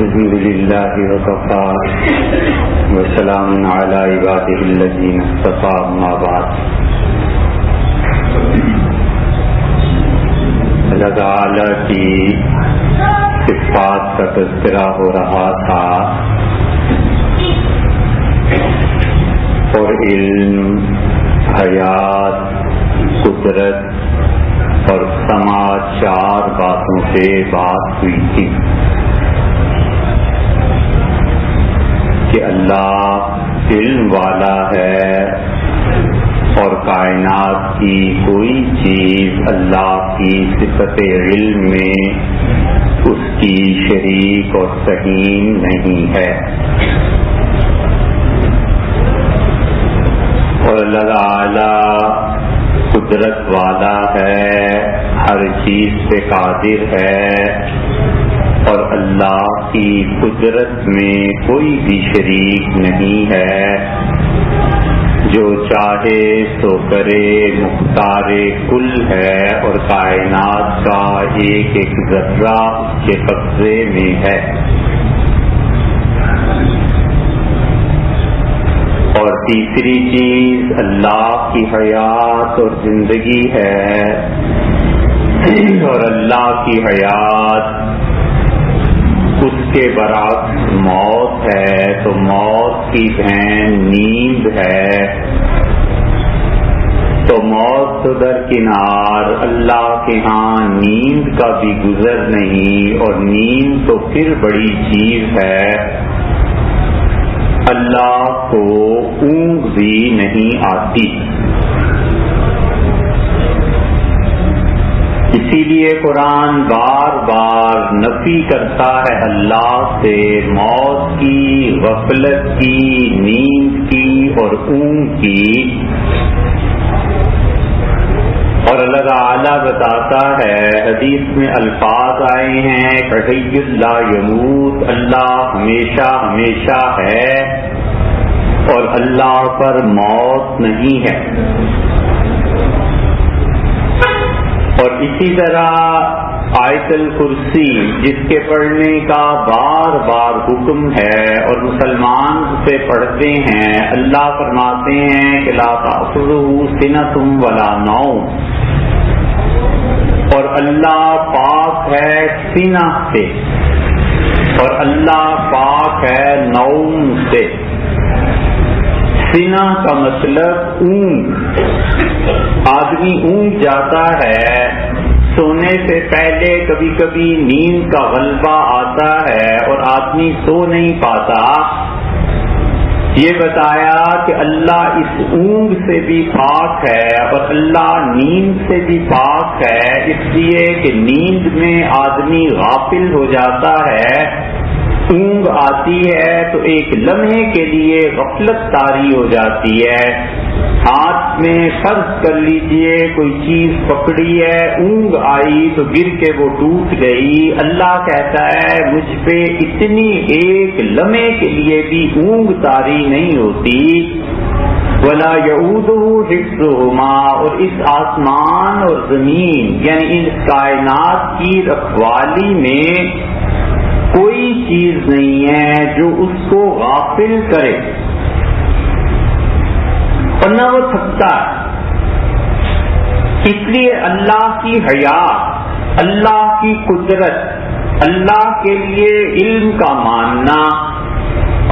الحمد لله وكفى وسلام على عباده الذين اصطفى أما بعد. اللہ تعالی کی صفات کا تذکرہ ہو رہا تھا اور علم، حیات، قدرت اور سماع چار باتوں سے بات ہوئی تھی کہ اللہ علم والا ہے اور کائنات کی کوئی چیز اللہ کی صفت علم میں اس کی شریک اور سہیم نہیں ہے. اور اللہ تعالی قدرت والا ہے، ہر چیز پہ قادر ہے اور اللہ کی قدرت میں کوئی بھی شریک نہیں ہے. جو چاہے سو کرے، مختار کل ہے اور کائنات کا ایک ایک ذرہ اس کے قبضے میں ہے. اور تیسری چیز اللہ کی حیات اور زندگی ہے، اور اللہ کی حیات اس کے برعکس موت ہے. تو موت کی بہن نیند ہے. تو موت تو درکنار، اللہ کے ہاں نیند کا بھی گزر نہیں. اور نیند تو پھر بڑی چیز ہے، اللہ کو اونگ بھی نہیں آتی. اسی لیے قرآن بار بار نفی کرتا ہے اللہ سے موت کی، غفلت کی، نیند کی اور اونگ کی. اور اللہ تعالی بتاتا ہے، حدیث میں الفاظ آئے ہیں حی لا یموت، اللہ ہمیشہ ہمیشہ ہے اور اللہ پر موت نہیں ہے. اور اسی طرح آیت الکرسی جس کے پڑھنے کا بار بار حکم ہے اور مسلمان اسے پڑھتے ہیں، اللہ فرماتے ہیں کہ لا تأخذہ سنۃ ولا نوم. اور اللہ پاک ہے سینہ سے اور اللہ پاک ہے نوم سے. سینہ کا مطلب اونگ. آدمی اونگ جاتا ہے، سونے سے پہلے کبھی کبھی نیند کا غلبہ آتا ہے اور آدمی سو نہیں پاتا. یہ بتایا کہ اللہ اس اونگ سے بھی پاک ہے اور اللہ نیند سے بھی پاک ہے، اس لیے کہ نیند میں آدمی غافل ہو جاتا ہے. اونگ آتی ہے تو ایک لمحے کے لیے غفلت طاری ہو جاتی ہے. ہاتھ میں فرض کر لیجئے کوئی چیز پکڑی ہے، اونگ آئی تو گر کے وہ ٹوٹ گئی. اللہ کہتا ہے مجھ پہ اتنی ایک لمحے کے لیے بھی اونگ طاری نہیں ہوتی. وَلَا يَئُودُهُ حِفْظُهُمَا، اور اس آسمان اور زمین یعنی اس کائنات کی رکھوالی میں کوئی چیز نہیں ہے جو اس کو غافل کرے اور نہ وہ تھکتا ہے. اس لیے اللہ کی حیات، اللہ کی قدرت، اللہ کے لیے علم کا ماننا.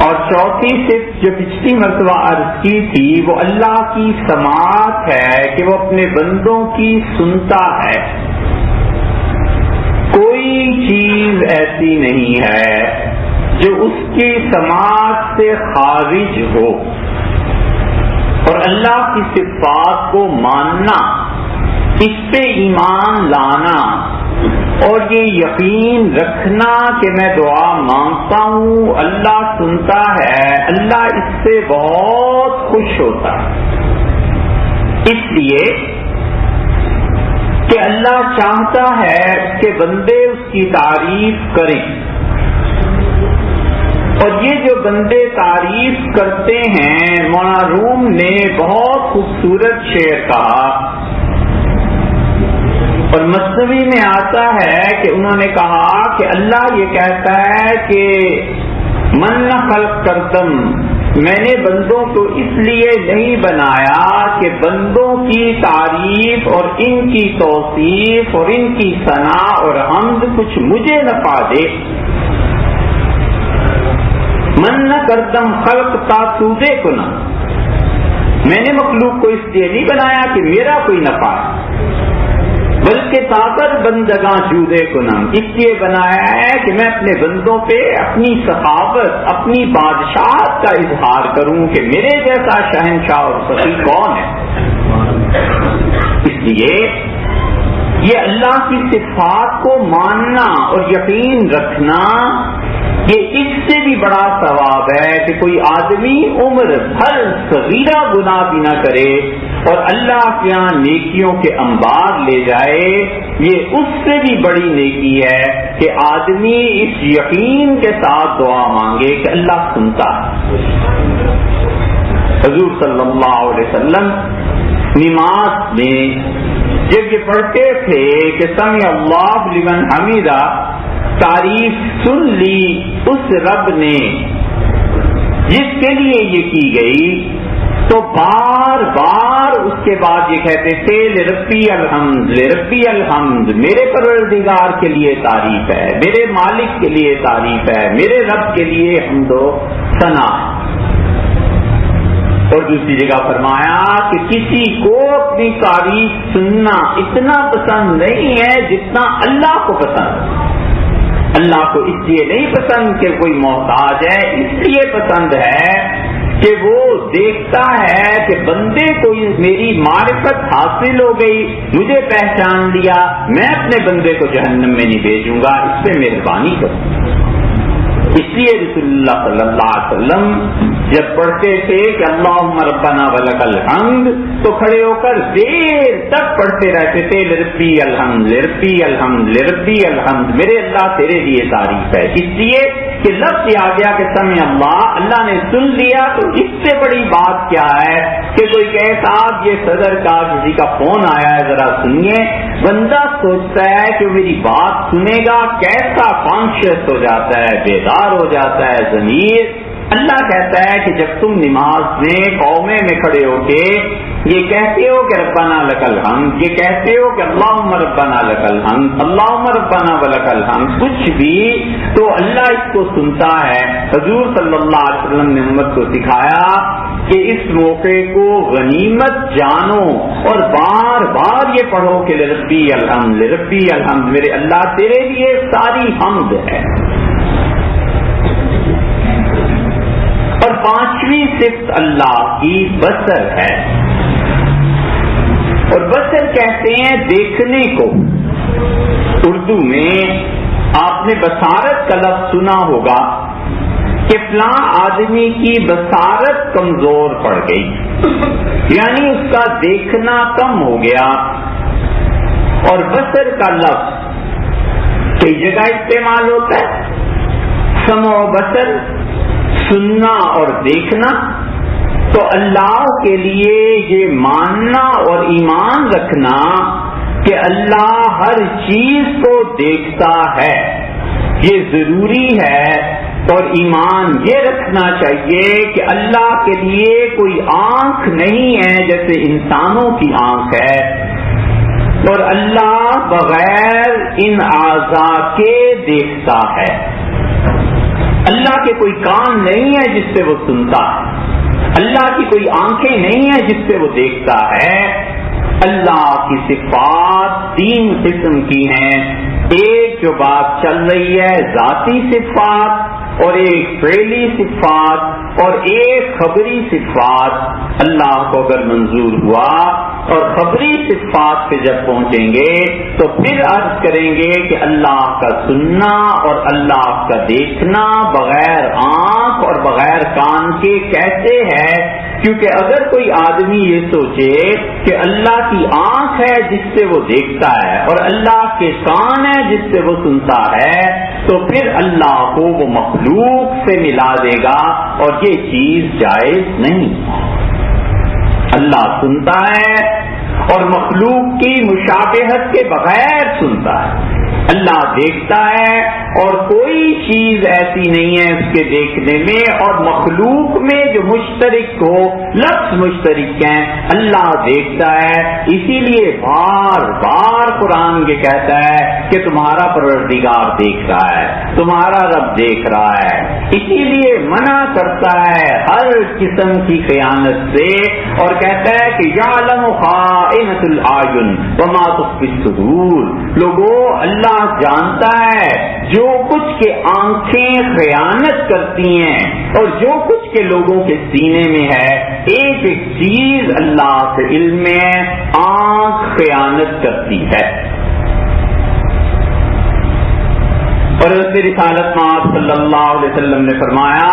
اور چوتھی صرف جو پچھلی مرتبہ عرض کی تھی وہ اللہ کی سماعت ہے کہ وہ اپنے بندوں کی سنتا ہے. کوئی چیز ایسی نہیں ہے جو اس کی سماعت سے خارج ہو. اور اللہ کی صفات کو ماننا، اس پہ ایمان لانا اور یہ یقین رکھنا کہ میں دعا مانگتا ہوں اللہ سنتا ہے، اللہ اس سے بہت خوش ہوتا ہے. اس لیے کہ اللہ چاہتا ہے کہ بندے اس کی تعریف کریں. اور یہ جو بندے تعریف کرتے ہیں، مولانا روم نے بہت خوبصورت شعر کہا اور مثنوی میں آتا ہے کہ انہوں نے کہا کہ اللہ یہ کہتا ہے کہ من خلق کردم، میں نے بندوں کو اس لیے نہیں بنایا کہ بندوں کی تعریف اور ان کی توصیف اور ان کی ثنا اور حمد کچھ مجھے نفع دے. من کردم خلق تاسودے کنا، میں نے مخلوق کو اس لیے نہیں بنایا کہ میرا کوئی نفع ہے، بلکہ طاقت بندگاں جودے کنم، اس لیے بنایا ہے کہ میں اپنے بندوں پہ اپنی سخاوت، اپنی بادشاہت کا اظہار کروں کہ میرے جیسا شہنشاہ اور سخی کون ہے. اس لیے یہ اللہ کی صفات کو ماننا اور یقین رکھنا، یہ اس سے بھی بڑا ثواب ہے کہ کوئی آدمی عمر بھر صغیرہ گناہ بھی نہ کرے اور اللہ کے یہاں نیکیوں کے انبار لے جائے. یہ اس سے بھی بڑی نیکی ہے کہ آدمی اس یقین کے ساتھ دعا مانگے کہ اللہ سنتا ہے. حضور صلی اللہ علیہ وسلم نماز میں جب یہ پڑھتے تھے کہ سمع اللہ لمن حمیدہ، تعریف سن لی اس رب نے جس کے لیے یہ کی گئی، تو بار بار اس کے بعد یہ کہتے تھے لربی الحمد، لربی الحمد، میرے پروردگار کے لیے تعریف ہے، میرے مالک کے لیے تعریف ہے، میرے رب کے لیے حمد و ثنا. اور دوسری جگہ فرمایا کہ کسی کو اپنی تعریف سننا اتنا پسند نہیں ہے جتنا اللہ کو پسند. اللہ کو اس لیے نہیں پسند کہ کوئی محتاج ہے، اس لیے پسند ہے کہ وہ دیکھتا ہے کہ بندے کو میری معرفت حاصل ہو گئی، مجھے پہچان لیا، میں اپنے بندے کو جہنم میں نہیں بھیجوں گا، اس پہ مہربانی کروں. اس لیے رسول اللہ صلی اللہ علیہ وسلم جب پڑھتے تھے کہ اللہم ربنا ولک الحمد، تو کھڑے ہو کر دیر تک پڑھتے رہتے تھے لربی الحمد، لربی الحمد، لربی الحمد، میرے اللہ تیرے لیے تعریف ہے. اس لیے کہ لفظ یہ آ گیا کہ سمع اللہ، اللہ نے سن لیا. تو اس سے بڑی بات کیا ہے کہ کوئی کہے صاحب یہ صدر کا کسی کا فون آیا ہے ذرا سنیے، بندہ سوچتا ہے کہ میری بات سنے گا، کیسا کانشیس ہو جاتا ہے، بیدار ہو جاتا ہے ضمیر. اللہ کہتا ہے کہ جب تم نماز میں قومے میں کھڑے ہو کے یہ کہتے ہو کہ ربنا لک الحمد، یہ کہتے ہو کہ اللہم ربنا لک الحمد، اللہم ربنا ولک الحمد، کچھ بھی، تو اللہ اس کو سنتا ہے. حضور صلی اللہ علیہ وسلم نے امت کو سکھایا کہ اس موقع کو غنیمت جانو اور بار بار یہ پڑھو کہ لربی الحمد، لربی الحمد، میرے اللہ تیرے لیے ساری حمد ہے. اور پانچویں صفت اللہ کی بصر ہے. اور بصر کہتے ہیں دیکھنے کو. اردو میں آپ نے بصارت کا لفظ سنا ہوگا کہ فلاں آدمی کی بصارت کمزور پڑ گئی، یعنی اس کا دیکھنا کم ہو گیا. اور بصر کا لفظ کئی جگہ استعمال ہوتا ہے، سمع و بصر، سننا اور دیکھنا. تو اللہ کے لیے یہ ماننا اور ایمان رکھنا کہ اللہ ہر چیز کو دیکھتا ہے، یہ ضروری ہے. اور ایمان یہ رکھنا چاہیے کہ اللہ کے لیے کوئی آنکھ نہیں ہے جیسے انسانوں کی آنکھ ہے، اور اللہ بغیر ان اعضاء کے دیکھتا ہے. اللہ کے کوئی کان نہیں ہے جس سے وہ سنتا ہے، اللہ کی کوئی آنکھیں نہیں ہیں جس سے وہ دیکھتا ہے. اللہ کی صفات تین قسم کی ہیں، ایک جو بات چل رہی ہے ذاتی صفات، اور ایک فعلی صفات، اور ایک خبری صفات. اللہ کو اگر منظور ہوا اور خبری صفات پہ جب پہنچیں گے تو پھر عرض کریں گے کہ اللہ کا سننا اور اللہ کا دیکھنا بغیر آنکھ اور بغیر کان کے کیسے ہے. کیونکہ اگر کوئی آدمی یہ سوچے کہ اللہ کی آنکھ ہے جس سے وہ دیکھتا ہے اور اللہ کے کان ہے جس سے وہ سنتا ہے، تو پھر اللہ کو وہ مخلوق سے ملا دے گا، اور یہ چیز جائز نہیں. اللہ سنتا ہے، اور مخلوق کی مشابہت کے بغیر سنتا ہے۔ اللہ دیکھتا ہے اور کوئی چیز ایسی نہیں ہے اس کے دیکھنے میں، اور مخلوق میں جو مشترک ہو، لفظ مشترک ہیں، اللہ دیکھتا ہے۔ اسی لیے بار بار قرآن یہ کہتا ہے کہ تمہارا پروردگار دیکھ رہا ہے، تمہارا رب دیکھ رہا ہے۔ اسی لیے منع کرتا ہے ہر قسم کی خیانت سے، اور کہتا ہے کہ یعلم خائنۃ الاعین وما تخفی الصدور۔ لوگوں، اللہ جانتا ہے جو کچھ کے آنکھیں خیانت کرتی ہیں اور جو کچھ کے لوگوں کے سینے میں ہے، ایک ایک چیز اللہ سے علم میں ہے۔ آنکھ خیانت کرتی ہے، اور اس رسالت میں آپ صلی اللہ علیہ وسلم نے فرمایا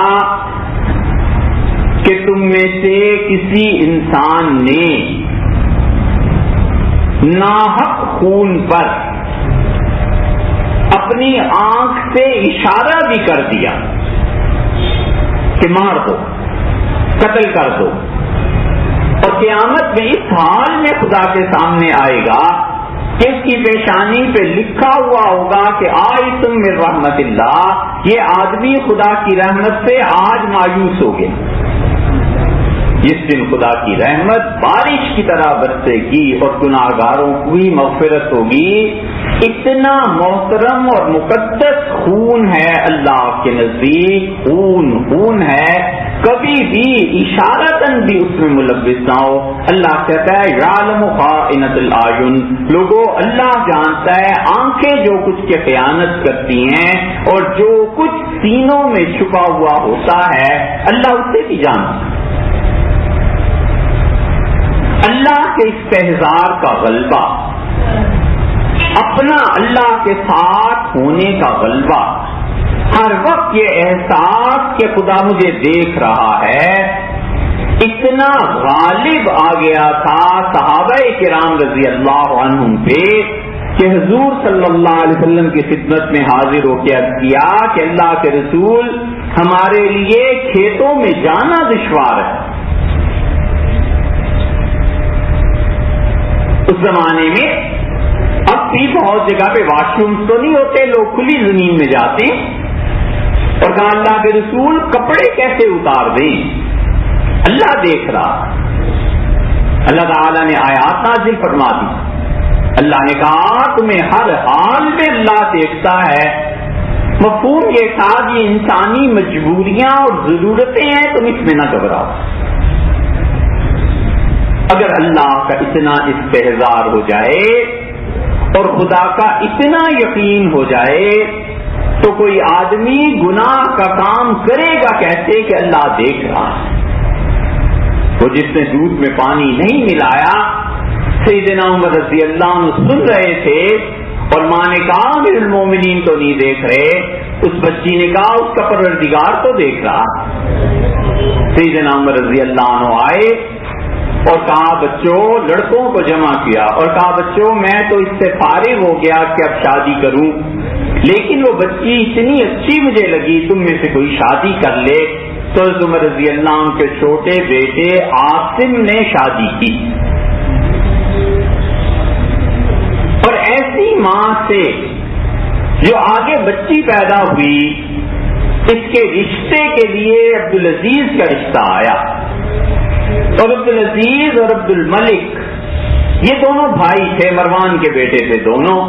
کہ تم میں سے کسی انسان نے ناحق خون پر اپنی آنکھ سے اشارہ بھی کر دیا کہ مار دو، قتل کر دو، اور قیامت میں اس حال میں خدا کے سامنے آئے گا کہ اس کی پیشانی پہ لکھا ہوا ہوگا کہ آئیتم من رحمت اللہ، یہ آدمی خدا کی رحمت سے آج مایوس ہو گیا۔ جس دن خدا کی رحمت بارش کی طرح برسے گی اور گناہگاروں کی مغفرت ہوگی۔ اتنا محترم اور مقدس خون ہے اللہ کے نزدیک، خون ہے، کبھی بھی اشارتاً بھی اس میں ملوث نہ ہو۔ اللہ کہتا ہے یعلم خائنۃ الاعین، لوگوں اللہ جانتا ہے آنکھیں جو کچھ کے خیانت کرتی ہیں اور جو کچھ سینوں میں چھپا ہوا ہوتا ہے، اللہ اسے بھی جانتا ہے۔ اللہ کے استحضار کا غلبہ، اپنا اللہ کے ساتھ ہونے کا غلبہ، ہر وقت یہ احساس کہ خدا مجھے دیکھ رہا ہے، اتنا غالب آ گیا تھا صحابہ کرام رضی اللہ عنہم پہ کہ حضور صلی اللہ علیہ وسلم کی خدمت میں حاضر ہو کے عرض کیا کہ اللہ کے رسول، ہمارے لیے کھیتوں میں جانا دشوار ہے۔ اس زمانے میں اب بھی بہت جگہ پہ واش روم تو نہیں ہوتے، لوگ کھلی زمین میں جاتے، اور کہا اللہ کے رسول کپڑے کیسے اتار دیں، اللہ دیکھ رہا۔ اللہ تعالیٰ نے آیات نازل فرما دی، اللہ نے کہا تمہیں ہر حال میں اللہ دیکھتا ہے۔ مفہوم یہ تھا کہ انسانی مجبوریاں اور ضرورتیں ہیں، تم اس میں نہ گھبراؤ۔ اگر اللہ کا اتنا استحضار ہو جائے اور خدا کا اتنا یقین ہو جائے تو کوئی آدمی گناہ کا کام کرے گا کیسے کہ اللہ دیکھ رہا ہے۔ وہ جس نے دودھ میں پانی نہیں ملایا، سیدنا عمر رضی اللہ عنہ سن رہے تھے اور ماں نے کہا امیر المومنین تو نہیں دیکھ رہے، اس بچی نے کہا اس کا پروردگار تو دیکھ رہا۔ سیدنا عمر رضی اللہ عنہ آئے اور کہا بچوں، لڑکوں کو جمع کیا اور کہا بچوں میں تو اس سے فارغ ہو گیا کہ اب شادی کروں، لیکن وہ بچی اتنی اچھی مجھے لگی، تم میں سے کوئی شادی کر لے۔ تو عمر رضی اللہ عنہ کے چھوٹے بیٹے عاصم نے شادی کی، اور ایسی ماں سے جو آگے بچی پیدا ہوئی، اس کے رشتے کے لیے عبدالعزیز کا رشتہ آیا، اور عبدالعزیز اور عبد الملک یہ دونوں بھائی تھے، مروان کے بیٹے تھے دونوں،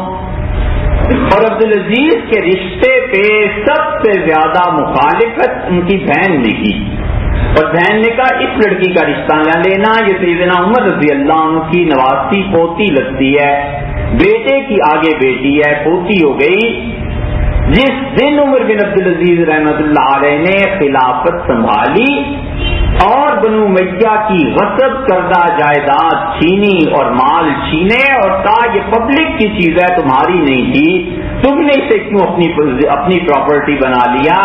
اور عبدالعزیز کے رشتے پہ سب سے زیادہ مخالفت ان کی بہن نے کی، اور بہن نے کہا اس لڑکی کا رشتہ نہ لینا، یہ سیدنا عمر رضی اللہ عنہ کی نواسی پوتی لگتی ہے، بیٹے کی آگے بیٹی ہے، پوتی ہو گئی۔ جس دن عمر بن عبدالعزیز رحمت اللہ علیہ نے خلافت سنبھالی اور بنو امیہ کی غصب کردہ جائیداد چھینی اور مال چھینے اور کہا یہ پبلک کی چیز ہے، تمہاری نہیں تھی، تم نے اسے کیوں اپنی پراپرٹی بنا لیا؟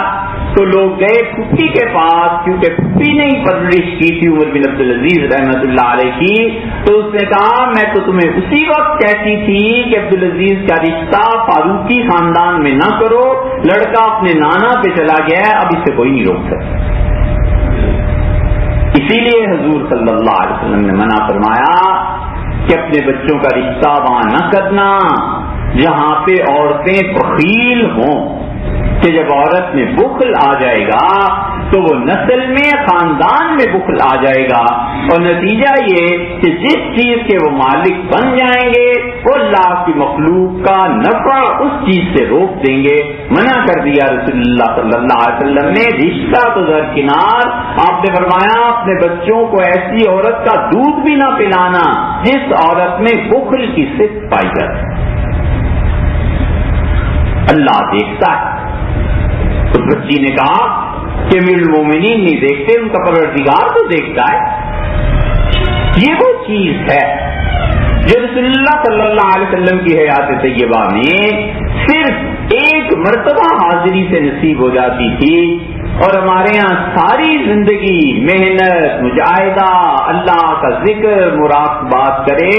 تو لوگ گئے پھپھی کے پاس، کیونکہ پھپھی نے ہی پرورش کی تھی عمر بن عبدالعزیز رحمت اللہ علیہ کی، تو اس نے کہا میں تو تمہیں اسی وقت کہتی تھی کہ عبدالعزیز کا رشتہ فاروقی خاندان میں نہ کرو، لڑکا اپنے نانا پہ چلا گیا ہے، اب اسے کوئی نہیں روک سکتا۔ اسی لیے حضور صلی اللہ علیہ وسلم نے منع فرمایا کہ اپنے بچوں کا رشتہ وہاں نہ کرنا جہاں پہ عورتیں بخیل ہوں، کہ جب عورت میں بخل آ جائے گا تو وہ نسل میں خاندان میں بخل آ جائے گا، اور نتیجہ یہ کہ جس چیز کے وہ مالک بن جائیں گے وہ اللہ کی مخلوق کا نفع اس چیز سے روک دیں گے۔ منع کر دیا رسول اللہ صلی اللہ علیہ وسلم نے، رشتہ تو درکنار، آپ نے فرمایا اپنے بچوں کو ایسی عورت کا دودھ بھی نہ پلانا جس عورت میں بخل کی صفت پائی جاتی۔ اللہ دیکھتا ہے۔ اس بچی نے کہا کہ امیر المومنین نہیں دیکھتے، ان کا پروردگار تو دیکھتا ہے۔ یہ وہ چیز ہے جو رسول اللہ صلی اللہ علیہ وسلم کی حیات طیبہ میں صرف ایک مرتبہ حاضری سے نصیب ہو جاتی تھی، اور ہمارے یہاں ساری زندگی محنت، مجاہدہ، اللہ کا ذکر، مراقبات کرے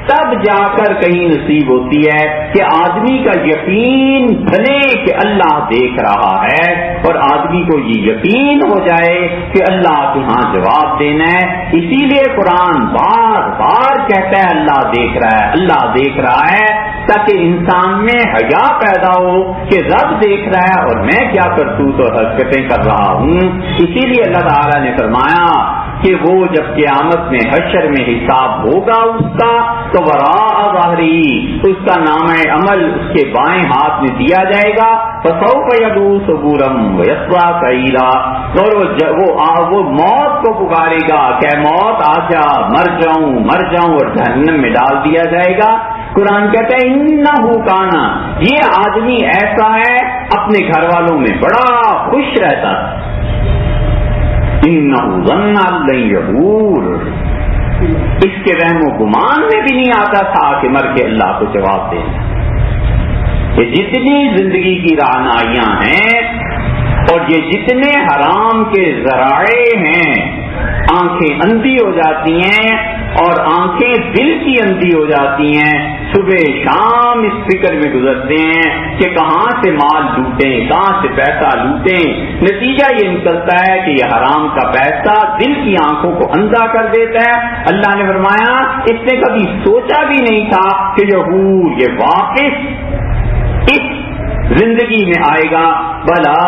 تب جا کر کہیں نصیب ہوتی ہے کہ آدمی کا یقین بنے کہ اللہ دیکھ رہا ہے، اور آدمی کو یہ یقین ہو جائے کہ اللہ کے ہاں جواب دینا ہے۔ اسی لیے قرآن بار بار کہتا ہے اللہ دیکھ رہا ہے، اللہ دیکھ رہا ہے، تاکہ انسان میں حیا پیدا ہو کہ رب دیکھ رہا ہے اور میں کیا کرتوت اور حرکتیں کر رہا ہوں۔ اسی لیے اللہ تعالیٰ نے فرمایا کہ وہ جب قیامت میں حشر میں حساب ہوگا اس کا تو وراء ظہری، اس کا نامہ عمل اس کے بائیں ہاتھ میں دیا جائے گا، فسوف یدعو ثبورا ویصلی سعیرا، اور وہ موت کو پکارے گا کہ موت آ جا، مر جاؤں، اور جہنم میں ڈال دیا جائے گا۔ قرآن کہتا ہے انہ کانا، یہ آدمی ایسا ہے اپنے گھر والوں میں بڑا خوش رہتا، انہ ظن ان لن یحور، اس کے وہم و گمان میں بھی نہیں آتا تھا کہ مر کے اللہ کو جواب دے۔ یہ جتنی زندگی کی رہنمائیاں ہیں اور یہ جتنے حرام کے ذرائع ہیں، آنکھیں اندھی ہو جاتی ہیں اور آنکھیں دل کی اندھی ہو جاتی ہیں، صبح شام اس فکر میں گزرتے ہیں کہ کہاں سے مال لوٹیں، کہاں سے پیسہ لوٹیں، نتیجہ یہ نکلتا ہے کہ یہ حرام کا پیسہ دل کی آنکھوں کو اندھا کر دیتا ہے۔ اللہ نے فرمایا اس نے کبھی سوچا بھی نہیں تھا کہ یہ واقف اس زندگی میں آئے گا، بلا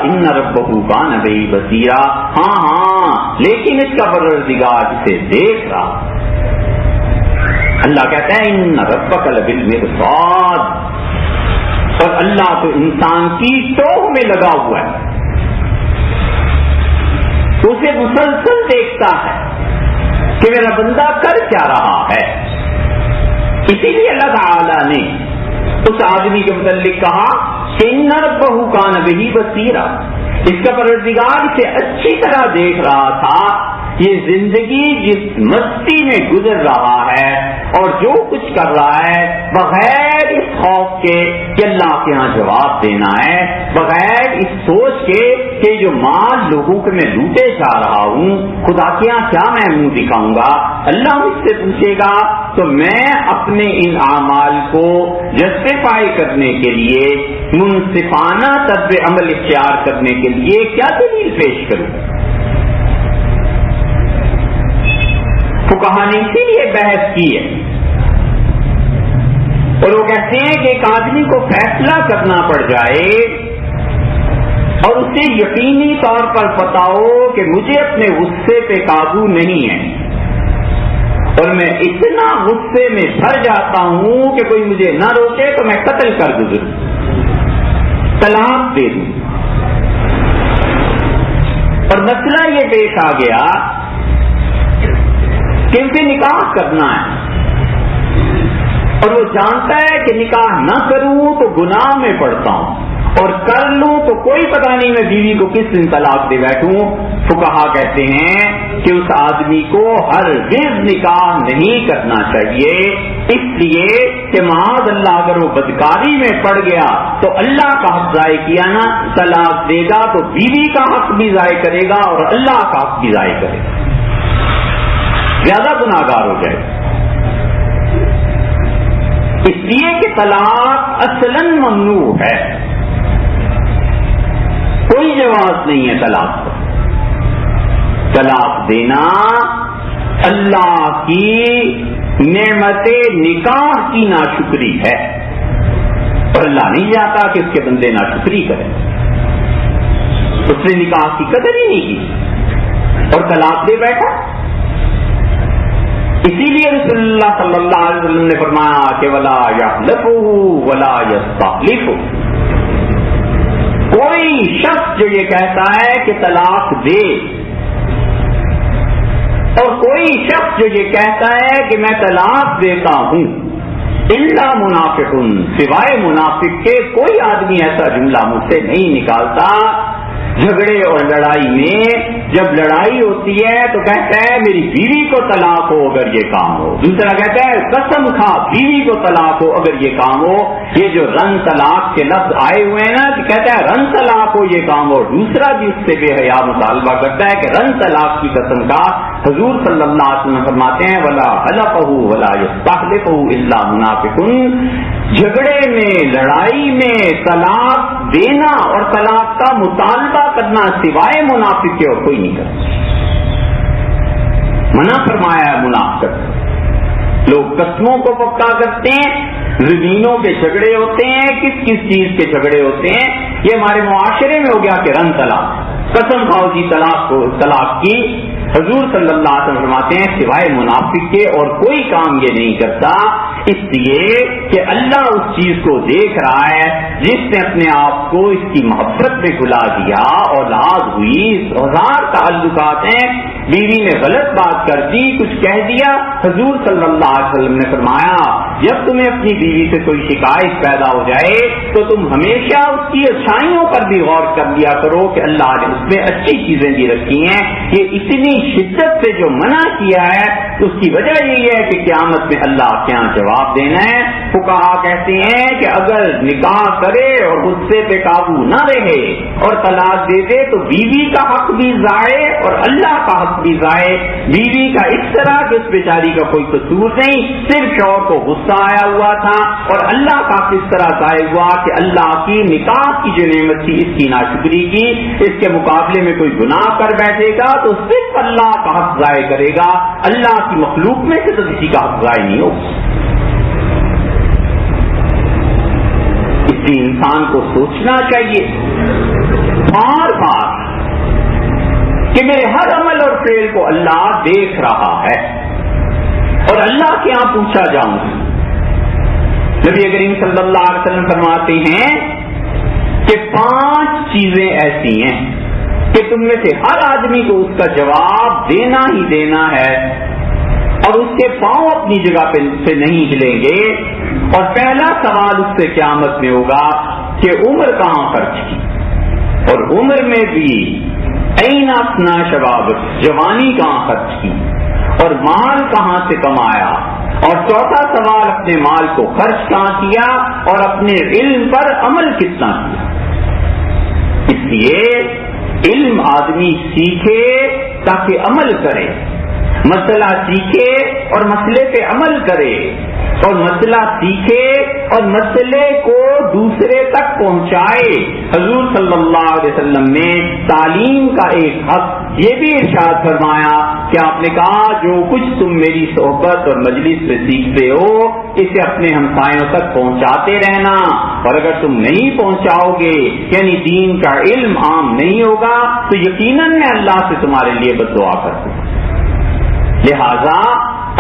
ان ربہ کان بہ بصیرا، ہاں لیکن اس کا پروردگار اسے دیکھ رہا۔ اللہ کہتا ہے ان ربک لبالمرصاد، اور اللہ تو انسان کی ٹوہ میں لگا ہوا ہے، اسے مسلسل دیکھتا ہے کہ میرا بندہ کر کیا رہا ہے۔ اسی لیے اللہ تعالی نے اس آدمی کے متعلق کہا کہ ان ربہ کان بہ بصیرا، اس کا پروردگار اسے اچھی طرح دیکھ رہا تھا۔ یہ زندگی جس مستی میں گزر رہا ہے اور جو کچھ کر رہا ہے بغیر اس خوف کے کہ اللہ کے ہاں جواب دینا ہے، بغیر اس سوچ کے کہ جو مال لوگوں کے میں لوٹے جا رہا ہوں خدا کے ہاں کیا میں منہ دکھاؤں گا، اللہ مجھ سے پوچھے گا تو میں اپنے ان اعمال کو جسٹیفائی کرنے کے لیے، منصفانہ طرز عمل اختیار کرنے کے لیے کیا دلیل پیش کروں۔ فقہا نے اسی لیے بحث کی ہے، اور وہ کہتے ہیں کہ ایک آدمی کو فیصلہ کرنا پڑ جائے اور اسے یقینی طور پر پتا ہو کہ مجھے اپنے غصے پہ قابو نہیں ہے اور میں اتنا غصے میں بھر جاتا ہوں کہ کوئی مجھے نہ روکے تو میں قتل کر گزروں، طلاق دے دوں، اور مسئلہ یہ پیش آ گیا کہ اسے نکاح کرنا ہے اور وہ جانتا ہے کہ نکاح نہ کروں تو گناہ میں پڑتا ہوں اور کر لوں تو کوئی پتہ نہیں میں بیوی کو کس دن طلاق دے بیٹھوں۔ فقہا کہتے ہیں کہ اس آدمی کو ہرگز نکاح نہیں کرنا چاہیے، اس لیے کہ معاذ اللہ اگر وہ بدکاری میں پڑ گیا تو اللہ کا حق ضائع کیا نا، طلاق دے گا تو بیوی کا حق بھی ضائع کرے گا اور اللہ کا حق بھی ضائع کرے گا، زیادہ گناہگار ہو جائے۔ اس لیے کہ طلاق اصلاً ممنوع ہے، کوئی جواز نہیں ہے طلاق کا۔ طلاق دینا اللہ کی نعمت نکاح کی ناشکری ہے، اور اللہ نہیں چاہتا کہ اس کے بندے ناشکری کریں. اس نے نکاح کی قدر ہی نہیں کی اور طلاق دے بیٹھا. اسی لیے رسول اللہ صلی اللہ علیہ وسلم نے فرمایا کہ ولا یحلفوا ولا یستحلفوا. کوئی شخص جو یہ کہتا ہے کہ طلاق دے، اور کوئی شخص جو یہ کہتا ہے کہ میں طلاق دیتا ہوں، الا منافق، سوائے منافق کے کوئی آدمی ایسا جملہ مجھ سے نہیں نکالتا. جھگڑے اور لڑائی میں جب لڑائی ہوتی ہے تو کہتا ہے میری بیوی کو طلاق ہو اگر یہ کام ہو. دوسرا کہتا ہے قسم کھا بیوی کو طلاق ہو اگر یہ کام ہو. یہ جو رن طلاق کے لفظ آئے ہوئے ہیں نا، کہ کہتا ہے رن طلاق ہو یہ کام ہو. دوسرا بھی اس سے بے حیا مطالبہ کرتا ہے کہ رن طلاق کی قسم کا. حضور صلی اللہ علیہ وسلم فرماتے ہیں ولا حلفہ ولا یستحلفہ الا منافق. جھگڑے میں لڑائی میں طلاق دینا اور طلاق کا مطالبہ کرنا سوائے منافق کے اور کوئی نہیں کرتا. منع فرمایا ہے منافقت. لوگ قسموں کو پکا کرتے ہیں، زمینوں کے جھگڑے ہوتے ہیں، کس کس چیز کے جھگڑے ہوتے ہیں. یہ ہمارے معاشرے میں ہو گیا کہ رن طلاق، قسم کھاؤ جی طلاق کی. حضور صلی اللہ علیہ وسلم فرماتے ہیں سوائے منافق کے اور کوئی کام یہ نہیں کرتا. اس لیے کہ اللہ اس چیز کو دیکھ رہا ہے جس نے اپنے آپ کو اس کی محبت میں گلا دیا، اولاد ہوئی، ہزار تعلقات ہیں، بیوی نے غلط بات کر دی، کچھ کہہ دیا. حضور صلی اللہ علیہ وسلم نے فرمایا جب تمہیں اپنی بیوی سے کوئی شکایت پیدا ہو جائے تو تم ہمیشہ اس کی اچھائیوں پر بھی غور کر لیا کرو کہ اللہ نے اس میں اچھی چیزیں بھی رکھی ہیں. یہ اتنی شدت سے جو منع کیا ہے اس کی وجہ یہی ہے کہ قیامت میں اللہ کے یہاں جواب دینا ہے. فقہا کہتے ہیں کہ اگر نکاح کرے اور غصے پہ قابو نہ رہے اور طلاق دے دے تو بیوی کا حق بھی ضائع اور اللہ کا حق بھی ضائع. بیوی کا اس طرح کہ اس بیچاری کا کوئی قصور نہیں، صرف شوہر کو غصہ آیا ہوا تھا، اور اللہ کا کس طرح ضائع ہوا کہ اللہ کی نکاح کی جو نعمت تھی اس کی ناشکری کی. اس کے مقابلے میں کوئی گناہ کر بیٹھے گا تو صرف اللہ کا حق ضائع کرے گا. اللہ کی مخلوق میں سے تو کسی کا حق ضائع نہیں ہوگا. اس لیے انسان کو سوچنا چاہیے بار بار کہ میرے ہر عمل اور فعل کو اللہ دیکھ رہا ہے اور اللہ کے یہاں پوچھا جاؤں گا. نبی کریم صلی اللہ علیہ وسلم فرماتے ہیں کہ 5 چیزیں ایسی ہیں کہ تم میں سے ہر آدمی کو اس کا جواب دینا ہی دینا ہے اور اس کے پاؤں اپنی جگہ پہ سے نہیں ہلیں گے. اور پہلا سوال اس سے قیامت میں ہوگا کہ عمر کہاں خرچ کی، اور عمر میں بھی این افنا شباب، جوانی کہاں خرچ کی، اور مال کہاں سے کمایا. اور چوتھا سوال اپنے مال کو خرچ کہاں کیا اور اپنے علم پر عمل کتنا کیا. اس لیے علم آدمی سیکھے تاکہ عمل کرے، مسئلہ سیکھے اور مسئلے پہ عمل کرے، اور مسئلہ سیکھے اور مسئلے کو دوسرے تک پہنچائے. حضور صلی اللہ علیہ وسلم نے تعلیم کا ایک حق یہ بھی ارشاد فرمایا کہ آپ نے کہا جو کچھ تم میری صحبت اور مجلس میں سیکھتے ہو اسے اپنے ہمسایوں تک پہنچاتے رہنا، اور اگر تم نہیں پہنچاؤ گے یعنی دین کا علم عام نہیں ہوگا تو یقیناً میں اللہ سے تمہارے لیے بد دعا کرتا ہوں. لہذا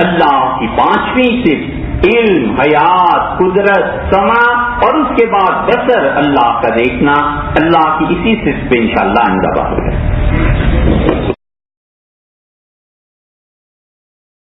اللہ کی 5ویں صفت علم، حیات، قدرت، سمع اور اس کے بعد بصر، اللہ کا دیکھنا. اللہ کی اسی صفت پہ انشاءاللہ آئندہ بات کریں.